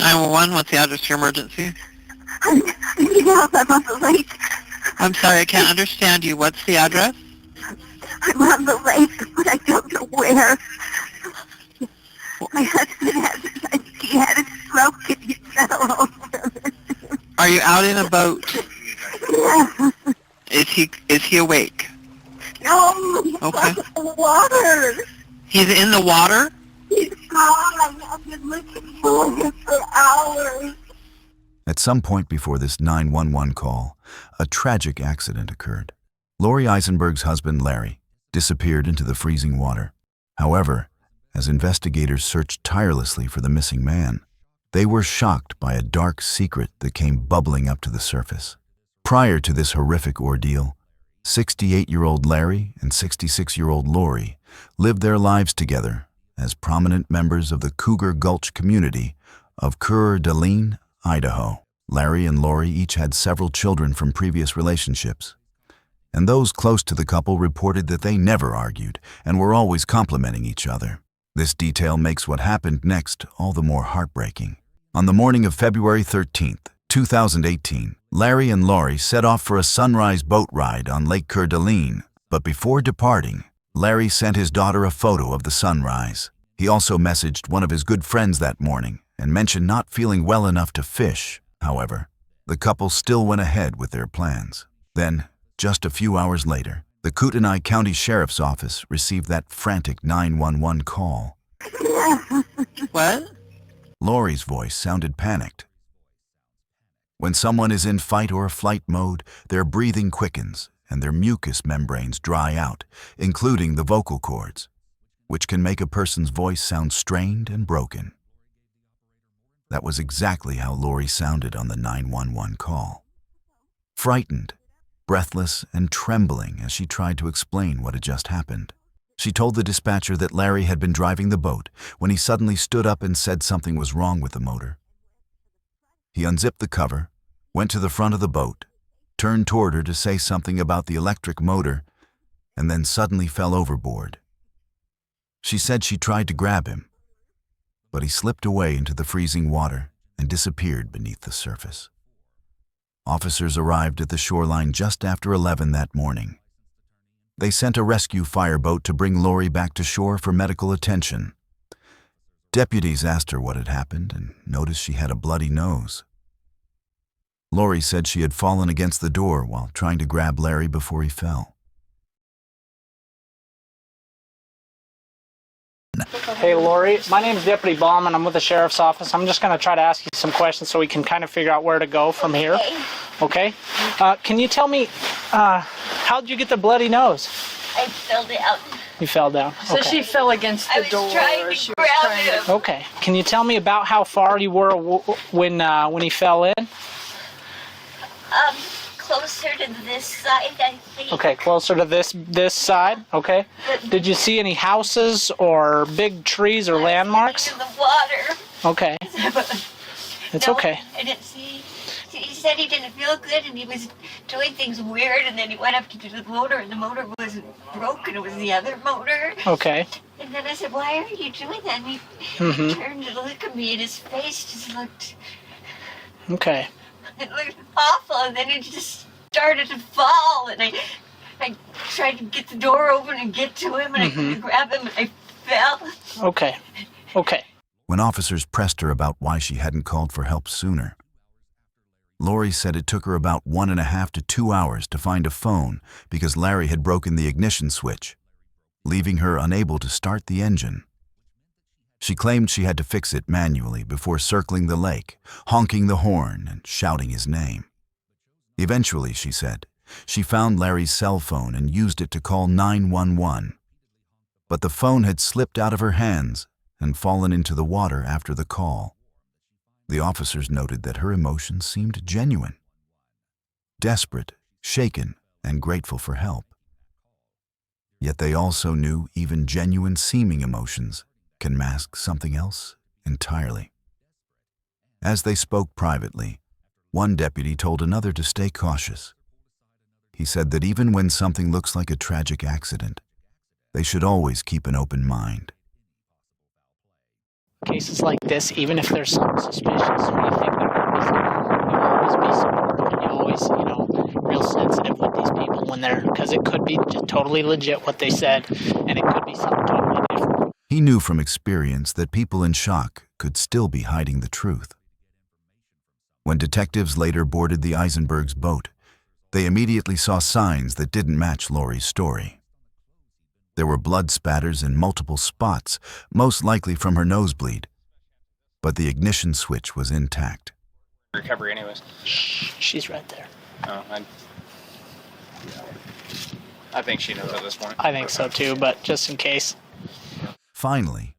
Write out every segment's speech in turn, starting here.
911, what's the address to your emergency? I'm on the lake. I'm sorry, I can't understand you. What's the address? I'm on the lake, but I don't know where. My husband he had a stroke and he fell over. Are you out in a boat? Yeah. Is he awake? No, he's Okay. in the water. He's in the water? He's gone. I've been looking for him for hours. At some point before this 911 call, a tragic accident occurred. Lori Isenberg's husband, Larry, disappeared into the freezing water. However, as investigators searched tirelessly for the missing man, they were shocked by a dark secret that came bubbling up to the surface. Prior to this horrific ordeal, 68-year-old Larry and 66-year-old Lori lived their lives together as prominent members of the Cougar Gulch community of Coeur d'Alene, Idaho. Larry and Lori each had several children from previous relationships, and those close to the couple reported that they never argued and were always complimenting each other. This detail makes what happened next all the more heartbreaking. On the morning of February 13th, 2018, Larry and Lori set off for a sunrise boat ride on Lake Coeur d'Alene, but before departing, Larry sent his daughter a photo of the sunrise. He also messaged one of his good friends that morning and mentioned not feeling well enough to fish. However, the couple still went ahead with their plans. Then, just a few hours later, the Kootenai County Sheriff's Office received that frantic 911 call. What? Lori's voice sounded panicked. When someone is in fight or flight mode, their breathing quickens and their mucous membranes dry out, including the vocal cords, which can make a person's voice sound strained and broken. That was exactly how Lori sounded on the 911 call. Frightened, breathless, and trembling as she tried to explain what had just happened. She told the dispatcher that Larry had been driving the boat when he suddenly stood up and said something was wrong with the motor. He unzipped the cover, went to the front of the boat, turned toward her to say something about the electric motor, and then suddenly fell overboard. She said she tried to grab him, but he slipped away into the freezing water and disappeared beneath the surface. Officers arrived at the shoreline just after 11 that morning. They sent a rescue fireboat to bring Lori back to shore for medical attention. Deputies asked her what had happened and noticed she had a bloody nose. Lori said she had fallen against the door while trying to grab Larry before he fell. Hey Lori, my name is Deputy Baum and I'm with the Sheriff's Office. I'm just going to try to ask you some questions so we can kind of figure out where to go from here. Okay? Can you tell me, how did you get the bloody nose? I fell down. You fell down. So Okay. she fell against the door. She was trying to grab him. Okay. Can you tell me about how far you were when he fell in? Closer to this side, I think. Okay, closer to this side. Okay. Did you see any houses or big trees or landmarks? In the water. Okay. It's okay. I didn't see. He said he didn't feel good and he was doing things weird, and then he went up to the motor and the motor wasn't broken, it was the other motor. Okay. And then I said, why are you doing that? And he turned to look at me and his face just looked, Okay. it looked awful, and then he just started to fall, and I tried to get the door open and get to him, and I couldn't grab him, and I fell. Okay. Okay. When officers pressed her about why she hadn't called for help sooner, Lori said it took her about 1.5 to 2 hours to find a phone because Larry had broken the ignition switch, leaving her unable to start the engine. She claimed she had to fix it manually before circling the lake, honking the horn and shouting his name. Eventually, she said, she found Larry's cell phone and used it to call 911. But the phone had slipped out of her hands and fallen into the water after the call. The officers noted that her emotions seemed genuine, desperate, shaken, and grateful for help. Yet they also knew even genuine seeming emotions can mask something else entirely. As they spoke privately, one deputy told another to stay cautious. He said that even when something looks like a tragic accident, they should always keep an open mind. cases like this, even if there's something suspicious, or you think there always be some, and you always, real sensitive with these people when they're, because it could be just totally legit what they said, and it could be something totally different. He knew from experience that people in shock could still be hiding the truth. When detectives later boarded the Isenbergs' boat, they immediately saw signs that didn't match Lori's story. There were blood spatters in multiple spots, most likely from her nosebleed, but the ignition switch was intact. Recovery anyways. She's right there. Oh, I think she knows at this point. I think so too, but just in case. Finally,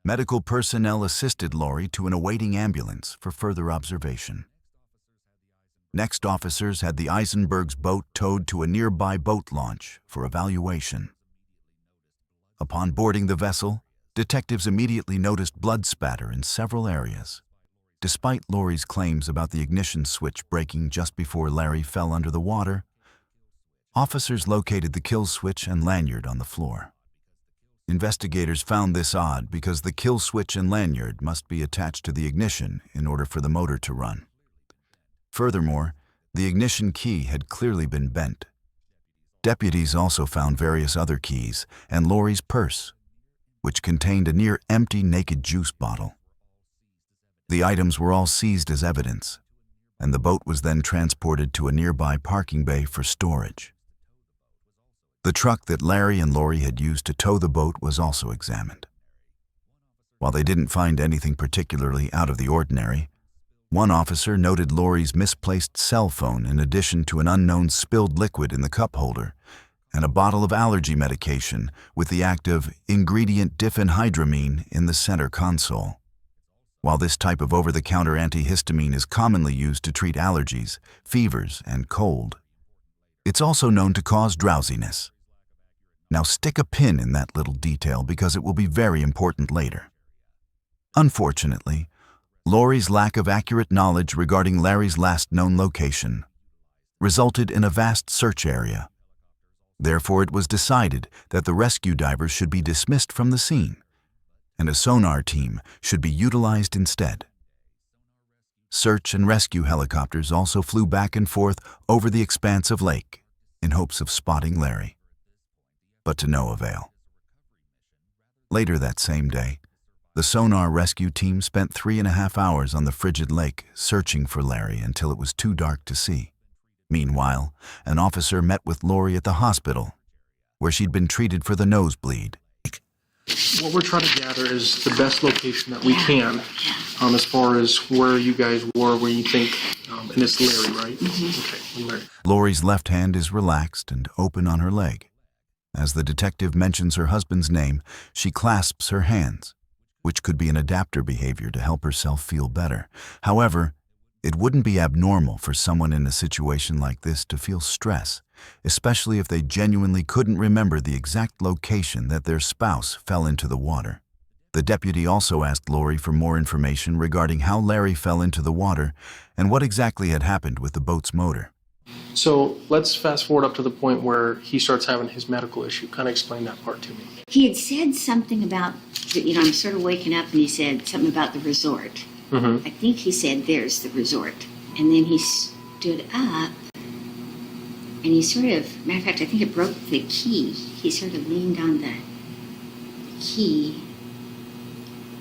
medical personnel assisted Lori to an awaiting ambulance for further observation. Next, officers had the Isenbergs' boat towed to a nearby boat launch for evaluation. Upon boarding the vessel, detectives immediately noticed blood spatter in several areas. Despite Lori's claims about the ignition switch breaking just before Larry fell under the water, officers located the kill switch and lanyard on the floor. Investigators found this odd because the kill switch and lanyard must be attached to the ignition in order for the motor to run. Furthermore, the ignition key had clearly been bent. Deputies also found various other keys and Lori's purse, which contained a near-empty naked juice bottle. The items were all seized as evidence, and the boat was then transported to a nearby parking bay for storage. The truck that Larry and Lori had used to tow the boat was also examined. While they didn't find anything particularly out of the ordinary, one officer noted Lori's misplaced cell phone in addition to an unknown spilled liquid in the cup holder and a bottle of allergy medication with the active ingredient diphenhydramine in the center console. While this type of over-the-counter antihistamine is commonly used to treat allergies, fevers, and cold, it's also known to cause drowsiness. Now stick a pin in that little detail because it will be very important later. Unfortunately, Lori's lack of accurate knowledge regarding Larry's last known location resulted in a vast search area. Therefore, it was decided that the rescue divers should be dismissed from the scene, and a sonar team should be utilized instead. Search and rescue helicopters also flew back and forth over the expanse of lake in hopes of spotting Larry, but to no avail. Later that same day, the sonar rescue team spent 3.5 hours on the frigid lake searching for Larry until it was too dark to see. Meanwhile, an officer met with Lori at the hospital, where she'd been treated for the nosebleed. What we're trying to gather is the best location that we can as far as where you guys were, where you think, and it's Larry, right? Mm-hmm. Okay, Larry. Lori's left hand is relaxed and open on her leg. As the detective mentions her husband's name, she clasps her hands, which could be an adapter behavior to help herself feel better. However, it wouldn't be abnormal for someone in a situation like this to feel stress, especially if they genuinely couldn't remember the exact location that their spouse fell into the water. The deputy also asked Lori for more information regarding how Larry fell into the water and what exactly had happened with the boat's motor. So let's fast forward up to the point where he starts having his medical issue. Kind of explain that part to me. He had said something about, I'm sort of waking up, and he said something about the resort. Mm-hmm. I think he said, "There's the resort." And then he stood up, and he sort of, matter of fact, I think it broke the key. He sort of leaned on the key,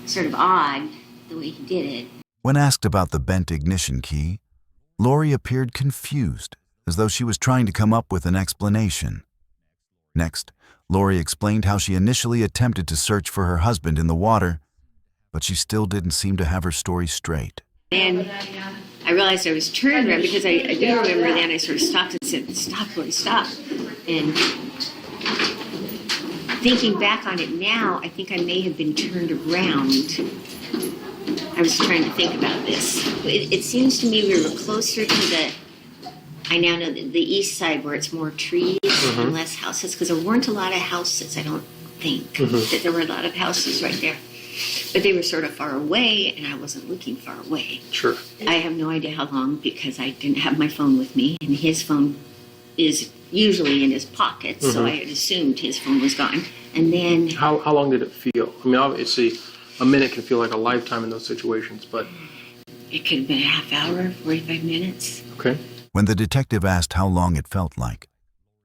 sort of odd the way he did it. When asked about the bent ignition key, Lori appeared confused, as though she was trying to come up with an explanation. Next, Lori explained how she initially attempted to search for her husband in the water, but she still didn't seem to have her story straight. And I realized I was turned around because I do remember then I sort of stopped and said, "Stop, Lori, stop." And thinking back on it now, I think I may have been turned around. I was trying to think about this. It seems to me we were closer to I now know the east side where it's more trees and less houses, because there weren't a lot of houses, I don't think. That there were a lot of houses right there. But they were sort of far away, and I wasn't looking far away. Sure. I have no idea how long, because I didn't have my phone with me, and his phone is usually in his pocket, so I had assumed his phone was gone. And then... How long did it feel? I mean, obviously, a minute can feel like a lifetime in those situations, but It could have been a half hour, 45 minutes. okay. When the detective asked how long it felt like,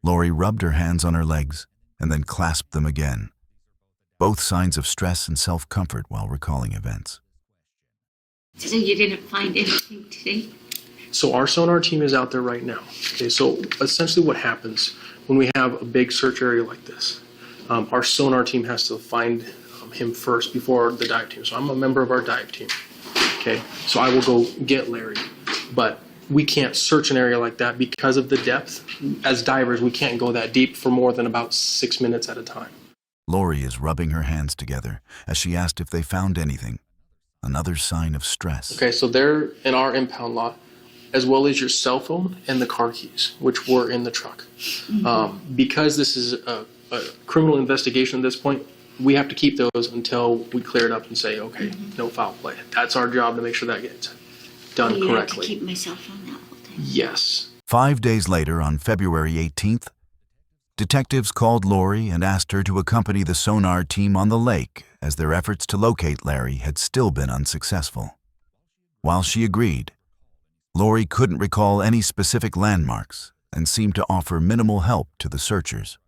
Lori rubbed her hands on her legs and then clasped them again, both signs of stress and self-comfort while recalling events. So you didn't find anything today? So our sonar team is out there right now. Okay, so essentially what happens when we have a big search area like this, our sonar team has to find him first before the dive team. So I'm a member of our dive team. Okay, so I will go get Larry, but we can't search an area like that because of the depth. As divers, we can't go that deep for more than about 6 minutes at a time. Lori is rubbing her hands together as she asked if they found anything, another sign of stress. Okay, so they're in our impound lot, as well as your cell phone and the car keys, which were in the truck. Because this is a criminal investigation at this point, we have to keep those until we clear it up and say, okay, no foul play. That's our job to make sure that gets done You have to correctly. keep my cell phone that whole time. Yes. 5 days later, on February 18th, detectives called Lori and asked her to accompany the sonar team on the lake as their efforts to locate Larry had still been unsuccessful. While she agreed, Lori couldn't recall any specific landmarks and seemed to offer minimal help to the searchers.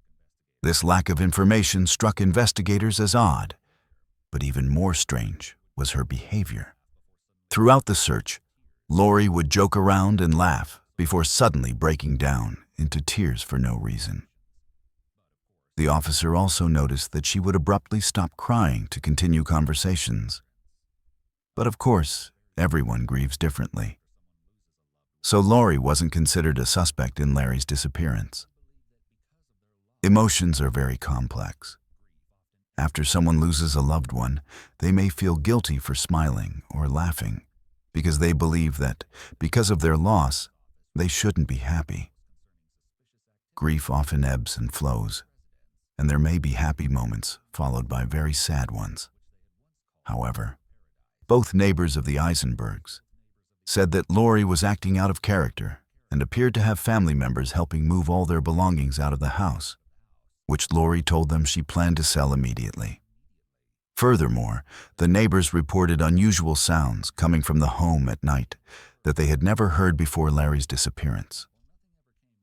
This lack of information struck investigators as odd, but even more strange was her behavior. Throughout the search, Lori would joke around and laugh before suddenly breaking down into tears for no reason. The officer also noticed that she would abruptly stop crying to continue conversations. But of course, everyone grieves differently. So Lori wasn't considered a suspect in Larry's disappearance. Emotions are very complex. After someone loses a loved one, they may feel guilty for smiling or laughing because they believe that, because of their loss, they shouldn't be happy. Grief often ebbs and flows, and there may be happy moments followed by very sad ones. However, both neighbors of the Isenbergs said that Lori was acting out of character and appeared to have family members helping move all their belongings out of the house, which Lori told them she planned to sell immediately. Furthermore, the neighbors reported unusual sounds coming from the home at night that they had never heard before Larry's disappearance.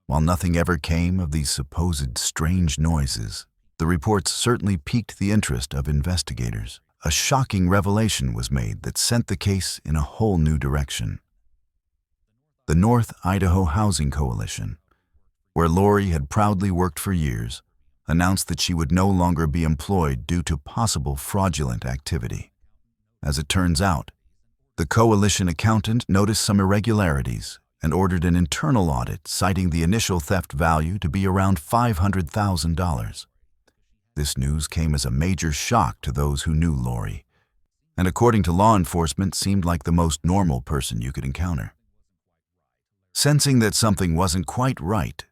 While nothing ever came of these supposed strange noises, the reports certainly piqued the interest of investigators. A shocking revelation was made that sent the case in a whole new direction. The North Idaho Housing Coalition, where Lori had proudly worked for years, announced that she would no longer be employed due to possible fraudulent activity. As it turns out, the coalition accountant noticed some irregularities and ordered an internal audit citing the initial theft value to be around $500,000. This news came as a major shock to those who knew Lori, and according to law enforcement, seemed like the most normal person you could encounter. Sensing that something wasn't quite right,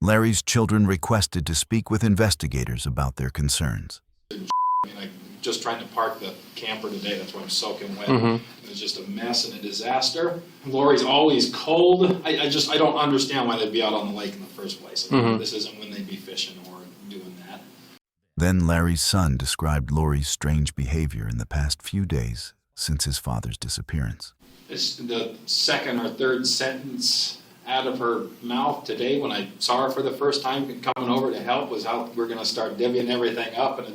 Larry's children requested to speak with investigators about their concerns. Like just trying to park the camper today, that's why I'm soaking wet. It was just a mess and a disaster. Lori's always cold. I don't understand why they'd be out on the lake in the first place. This isn't when they'd be fishing or doing that. Then Larry's son described Lori's strange behavior in the past few days since his father's disappearance. It's the second or third sentence out of her mouth today when I saw her for the first time coming over to help was how we're going to start divvying everything up, and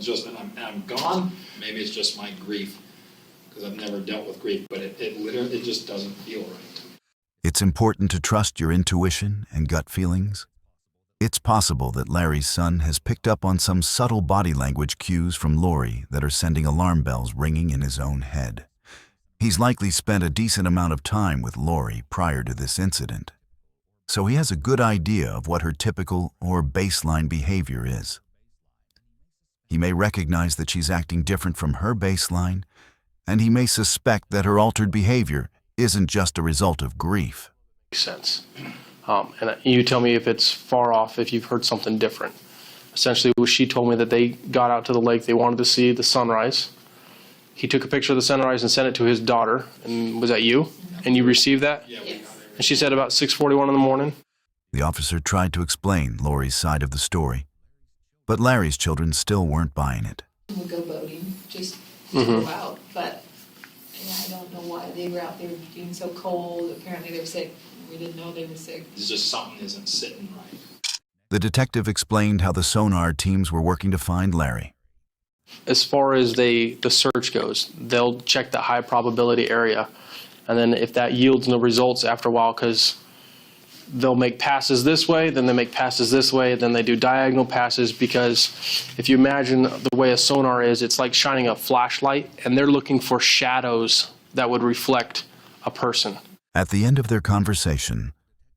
I'm gone. Maybe it's just my grief because I've never dealt with grief, but it literally just doesn't feel right. It's important to trust your intuition and gut feelings. It's possible that Larry's son has picked up on some subtle body language cues from Lori that are sending alarm bells ringing in his own head. He's likely spent a decent amount of time with Lori prior to this incident, so he has a good idea of what her typical or baseline behavior is. He may recognize that she's acting different from her baseline, and he may suspect that her altered behavior isn't just a result of grief. Makes sense. And you tell me if it's far off, if you've heard something different. Essentially, she told me that they got out to the lake, they wanted to see the sunrise. He took a picture of the sunrise and sent it to his daughter. And was that you? And you received that? Yeah, we got it. And she said about 6:41 in the morning? The officer tried to explain Lori's side of the story, but Larry's children still weren't buying it. We'll go boating, just go out. But yeah, I don't know why they were out there being so cold. Apparently they were sick. We didn't know they were sick. It's just something isn't sitting right. The detective explained how the sonar teams were working to find Larry. As far as the search goes, they'll check the high probability area. And then if that yields no results after a while, because they'll make passes this way, then they make passes this way, then they do diagonal passes, because if you imagine the way a sonar is, it's like shining a flashlight, and they're looking for shadows that would reflect a person. At the end of their conversation,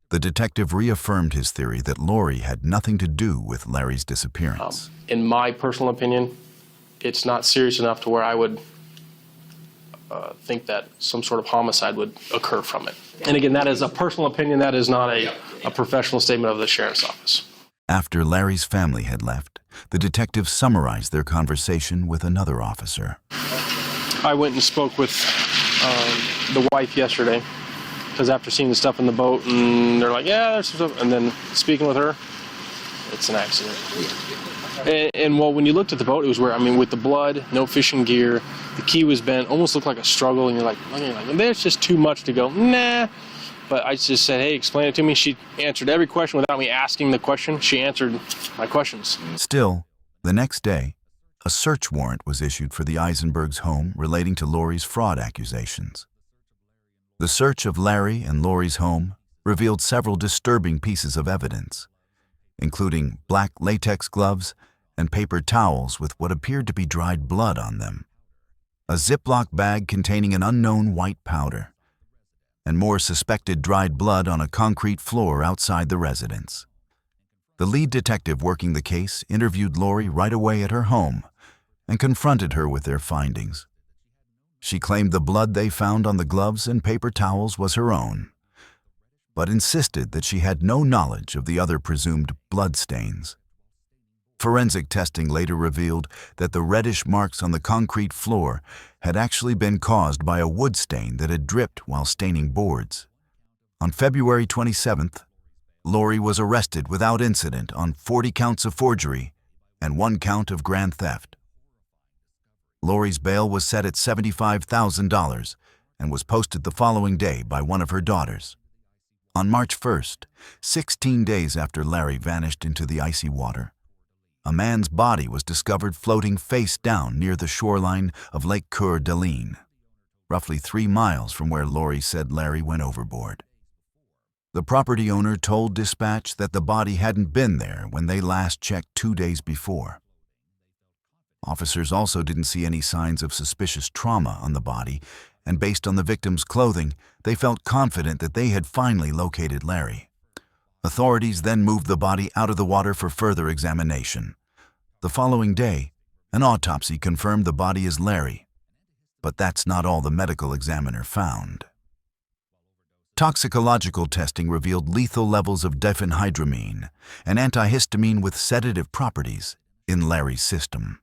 the detective reaffirmed his theory that Lori had nothing to do with Larry's disappearance. In my personal opinion, it's not serious enough to where I would think that some sort of homicide would occur from it. And again, that is a personal opinion. That is not a professional statement of the sheriff's office. After Larry's family had left, the detective summarized their conversation with another officer. I went and spoke with the wife yesterday, because after seeing the stuff in the boat, and they're like, yeah, there's some stuff, and then speaking with her, it's an accident. And well, when you looked at the boat, it was where, I mean, with the blood, no fishing gear, the key was bent, almost looked like a struggle, and you're like, there's just too much to go, nah. But I just said, hey, explain it to me. She answered every question without me asking the question. She answered my questions. Still, the next day, a search warrant was issued for the Isenbergs' home relating to Lori's fraud accusations. The search of Larry and Lori's home revealed several disturbing pieces of evidence, including black latex gloves and paper towels with what appeared to be dried blood on them, a Ziploc bag containing an unknown white powder, and more suspected dried blood on a concrete floor outside the residence. The lead detective working the case interviewed Lori right away at her home and confronted her with their findings. She claimed the blood they found on the gloves and paper towels was her own, but insisted that she had no knowledge of the other presumed blood stains. Forensic testing later revealed that the reddish marks on the concrete floor had actually been caused by a wood stain that had dripped while staining boards. On February 27th, Lori was arrested without incident on 40 counts of forgery and 1 count of grand theft. Lori's bail was set at $75,000 and was posted the following day by one of her daughters. On March 1st, 16 days after Larry vanished into the icy water, a man's body was discovered floating face down near the shoreline of Lake Coeur, roughly 3 miles from where Lori said Larry went overboard. The property owner told dispatch that the body hadn't been there when they last checked 2 days before. Officers also didn't see any signs of suspicious trauma on the body, and based on the victim's clothing, they felt confident that they had finally located Larry. Authorities then moved the body out of the water for further examination. The following day, an autopsy confirmed the body is Larry, but that's not all the medical examiner found. Toxicological testing revealed lethal levels of diphenhydramine, an antihistamine with sedative properties, in Larry's system.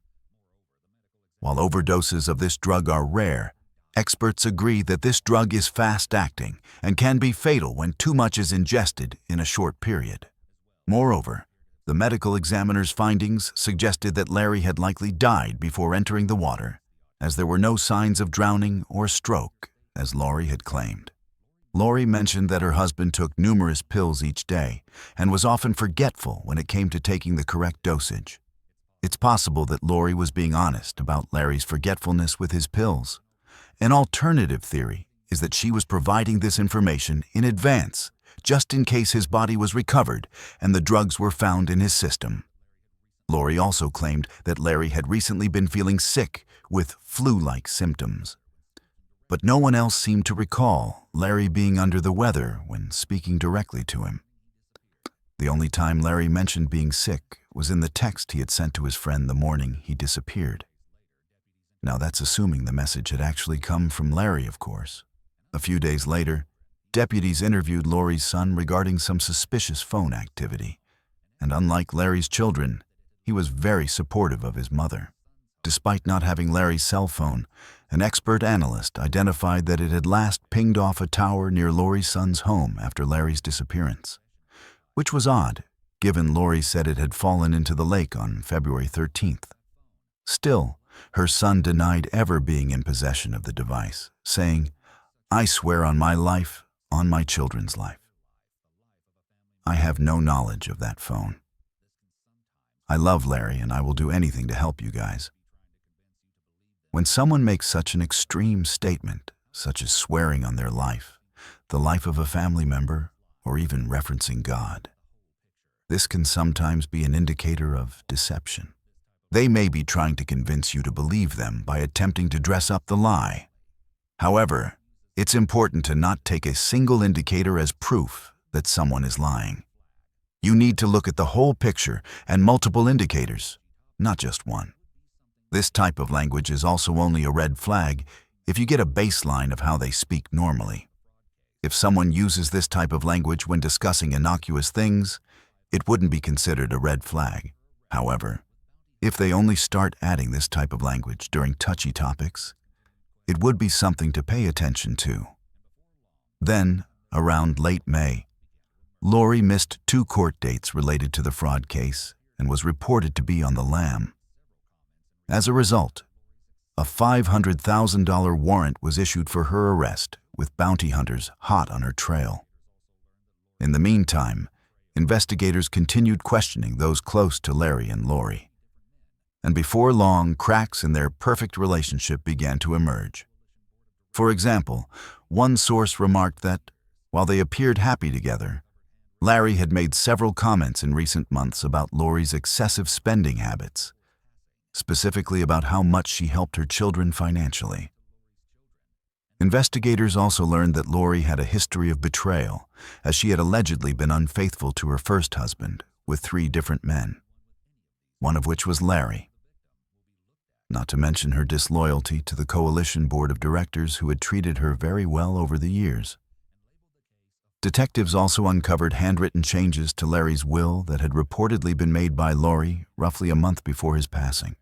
While overdoses of this drug are rare, experts agree that this drug is fast-acting and can be fatal when too much is ingested in a short period. Moreover, the medical examiner's findings suggested that Larry had likely died before entering the water, as there were no signs of drowning or stroke, as Lori had claimed. Lori mentioned that her husband took numerous pills each day and was often forgetful when it came to taking the correct dosage. It's possible that Lori was being honest about Larry's forgetfulness with his pills. An alternative theory is that she was providing this information in advance, just in case his body was recovered and the drugs were found in his system. Lori also claimed that Larry had recently been feeling sick with flu-like symptoms. But no one else seemed to recall Larry being under the weather when speaking directly to him. The only time Larry mentioned being sick was in the text he had sent to his friend the morning he disappeared. Now that's assuming the message had actually come from Larry, of course. A few days later, deputies interviewed Lori's son regarding some suspicious phone activity, and unlike Larry's children, he was very supportive of his mother. Despite not having Larry's cell phone, an expert analyst identified that it had last pinged off a tower near Lori's son's home after Larry's disappearance, which was odd, given Lori said it had fallen into the lake on February 13th. Still, her son denied ever being in possession of the device, saying, "I swear on my life, on my children's life. I have no knowledge of that phone. I love Larry and I will do anything to help you guys." When someone makes such an extreme statement, such as swearing on their life, the life of a family member, or even referencing God, this can sometimes be an indicator of deception. They may be trying to convince you to believe them by attempting to dress up the lie. However, it's important to not take a single indicator as proof that someone is lying. You need to look at the whole picture and multiple indicators, not just one. This type of language is also only a red flag if you get a baseline of how they speak normally. If someone uses this type of language when discussing innocuous things, it wouldn't be considered a red flag. However, if they only start adding this type of language during touchy topics, it would be something to pay attention to. Then, around late May, Lori missed 2 court dates related to the fraud case and was reported to be on the lam. As a result, a $500,000 warrant was issued for her arrest, with bounty hunters hot on her trail. In the meantime, investigators continued questioning those close to Larry and Lori. And before long, cracks in their perfect relationship began to emerge. For example, one source remarked that, while they appeared happy together, Larry had made several comments in recent months about Lori's excessive spending habits, specifically about how much she helped her children financially. Investigators also learned that Lori had a history of betrayal, as she had allegedly been unfaithful to her first husband with 3 different men, one of which was Larry. Not to mention her disloyalty to the coalition board of directors who had treated her very well over the years. Detectives also uncovered handwritten changes to Larry's will that had reportedly been made by Lori roughly a month before his passing.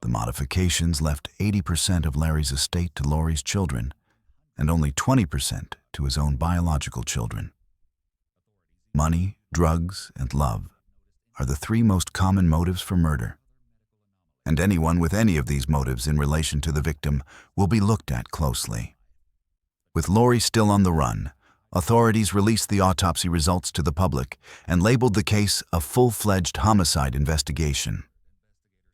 The modifications left 80% of Larry's estate to Lori's children and only 20% to his own biological children. Money, drugs, and love are the 3 most common motives for murder. And anyone with any of these motives in relation to the victim will be looked at closely. With Lori still on the run, authorities released the autopsy results to the public and labeled the case a full-fledged homicide investigation.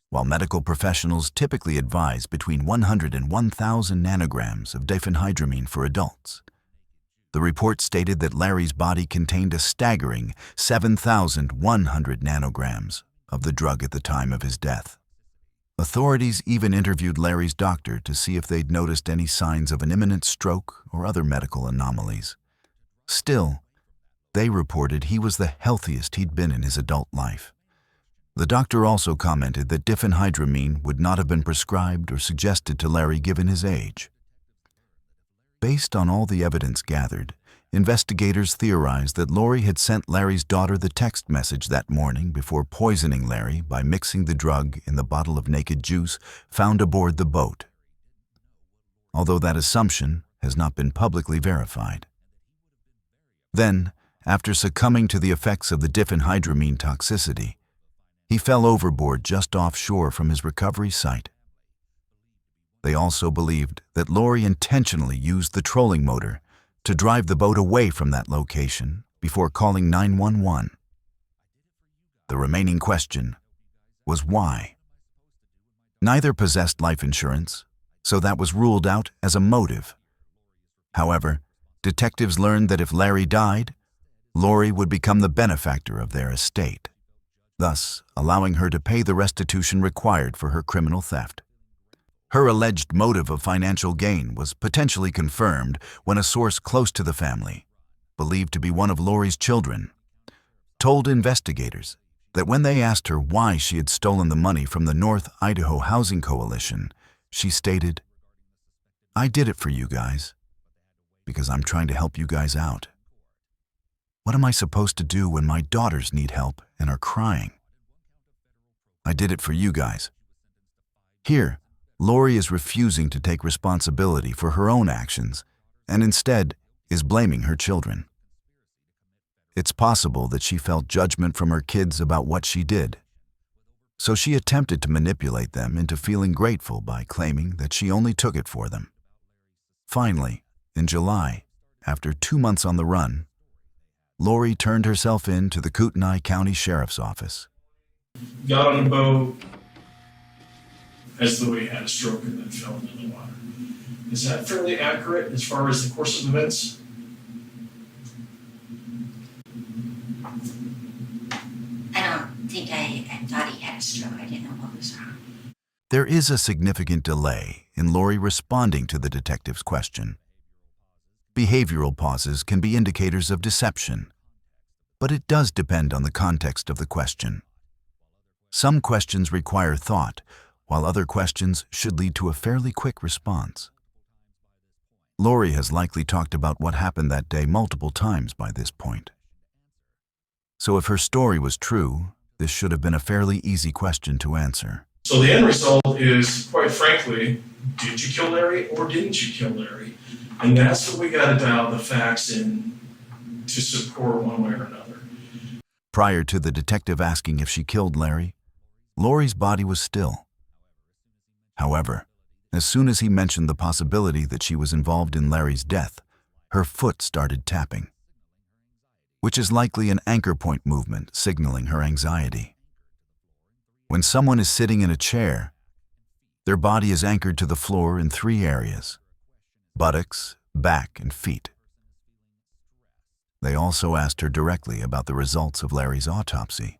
While medical professionals typically advise between 100 and 1,000 nanograms of diphenhydramine for adults, the report stated that Larry's body contained a staggering 7,100 nanograms of the drug at the time of his death. Authorities even interviewed Larry's doctor to see if they'd noticed any signs of an imminent stroke or other medical anomalies. Still, they reported he was the healthiest he'd been in his adult life. The doctor also commented that diphenhydramine would not have been prescribed or suggested to Larry given his age. Based on all the evidence gathered, investigators theorized that Lori had sent Larry's daughter the text message that morning before poisoning Larry by mixing the drug in the bottle of naked juice found aboard the boat, although that assumption has not been publicly verified. Then, after succumbing to the effects of the diphenhydramine toxicity, he fell overboard just offshore from his recovery site. They also believed that Lori intentionally used the trolling motor to drive the boat away from that location before calling 911. The remaining question was why. Neither possessed life insurance, so that was ruled out as a motive. However, detectives learned that if Larry died, Lori would become the benefactor of their estate, thus allowing her to pay the restitution required for her criminal theft. Her alleged motive of financial gain was potentially confirmed when a source close to the family, believed to be one of Lori's children, told investigators that when they asked her why she had stolen the money from the North Idaho Housing Coalition, she stated, "I did it for you guys, because I'm trying to help you guys out. What am I supposed to do when my daughters need help and are crying? I did it for you guys." Here, Lori is refusing to take responsibility for her own actions and instead is blaming her children. It's possible that she felt judgment from her kids about what she did. So she attempted to manipulate them into feeling grateful by claiming that she only took it for them. Finally, in July, after 2 months on the run, Lori turned herself in to the Kootenai County Sheriff's Office. Got on the boat as though he had a stroke and then fell into the water. Is that fairly accurate as far as the course of events? I don't think I thought he had a stroke. I didn't know what was wrong. There is a significant delay in Lori responding to the detective's question. Behavioral pauses can be indicators of deception, but it does depend on the context of the question. Some questions require thought, while other questions should lead to a fairly quick response. Lori has likely talked about what happened that day multiple times by this point. So if her story was true, this should have been a fairly easy question to answer. So the end result is, quite frankly, did you kill Larry or didn't you kill Larry? And that's what we got to dial the facts in to support one way or another. Prior to the detective asking if she killed Larry, Lori's body was still. However, as soon as he mentioned the possibility that she was involved in Larry's death, her foot started tapping, which is likely an anchor point movement signaling her anxiety. When someone is sitting in a chair, their body is anchored to the floor in 3 areas: buttocks, back, and feet. They also asked her directly about the results of Larry's autopsy.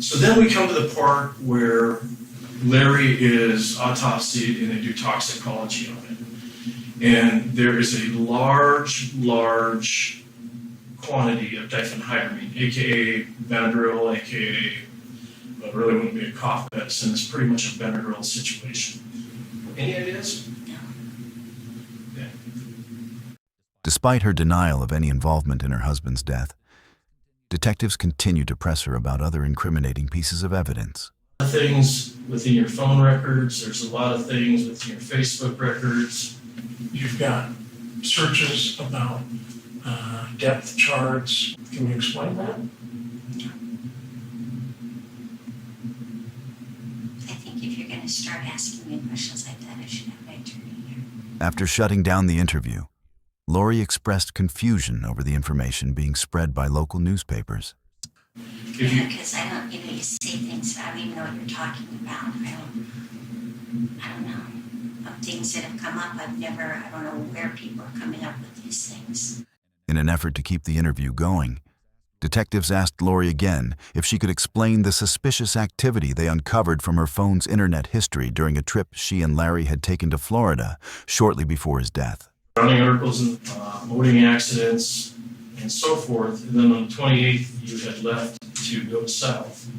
So then we come to the part where Larry is autopsied and they do toxicology on it. And there is a large quantity of diphenhydramine, aka Benadryl, aka, well, it really wouldn't be a cough medicine, it's pretty much a Benadryl situation. Any ideas? Yeah. Despite her denial of any involvement in her husband's death, detectives continue to press her about other incriminating pieces of evidence. Things within your phone records, there's a lot of things within your Facebook records. You've got searches about depth charts. Can you explain that? I think if you're going to start asking me questions like that, I should have my attorney here. After shutting down the interview, Lori expressed confusion over the information being spread by local newspapers. Because I don't, you say things, I don't even know what you're talking about. I don't know. Of things that have come up, I don't know where people are coming up with these things. In an effort to keep the interview going, detectives asked Lori again if she could explain the suspicious activity they uncovered from her phone's internet history during a trip she and Larry had taken to Florida shortly before his death. Running articles and boating accidents and so forth. And then on the 28th, you had left to go south.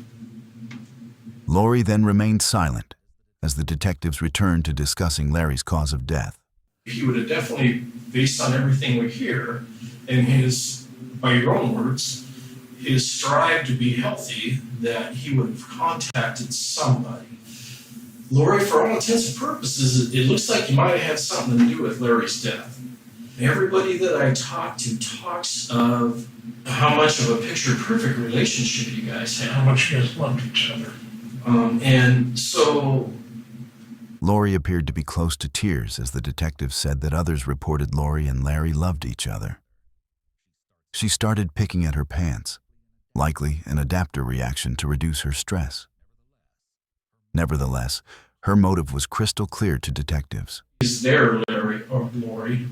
Lori then remained silent as the detectives returned to discussing Larry's cause of death. He would have definitely, based on everything we hear, and his, by your own words, his strive to be healthy, that he would have contacted somebody. Lori, for all intents and purposes, it looks like you might have had something to do with Larry's death. Everybody that I talk to talks of how much of a picture-perfect relationship you guys have. How much you guys loved each other. And so... Lori appeared to be close to tears as the detective said that others reported Lori and Larry loved each other. She started picking at her pants, likely an adapter reaction to reduce her stress. Nevertheless, her motive was crystal clear to detectives. Is there, Lori,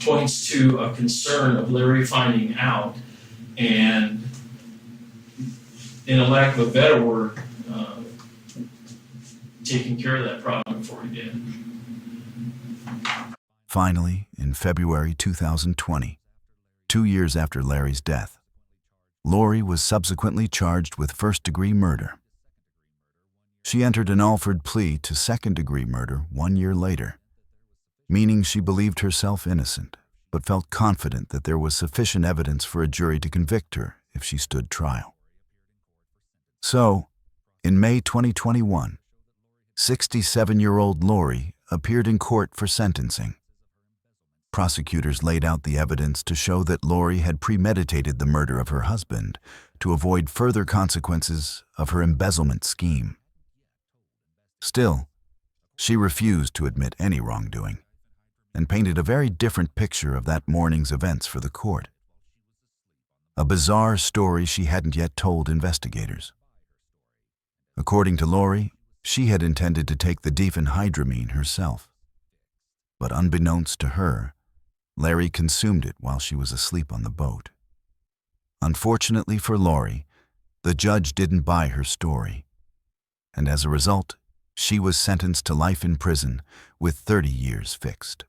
points to a concern of Larry finding out and, in a lack of a better word, taking care of that problem before he did. Finally, in February 2020, 2 years after Larry's death, Lori was subsequently charged with first-degree murder. She entered an offered plea to second-degree murder 1 year later, meaning she believed herself innocent, but felt confident that there was sufficient evidence for a jury to convict her if she stood trial. So, in May 2021, 67-year-old Lori appeared in court for sentencing. prosecutors laid out the evidence to show that Lori had premeditated the murder of her husband to avoid further consequences of her embezzlement scheme. Still, she refused to admit any wrongdoing and painted a very different picture of that morning's events for the court. A bizarre story she hadn't yet told investigators. According to Lori, she had intended to take the diphenhydramine herself. But unbeknownst to her, Larry consumed it while she was asleep on the boat. Unfortunately for Lori, the judge didn't buy her story, and as a result, she was sentenced to life in prison with 30 years fixed.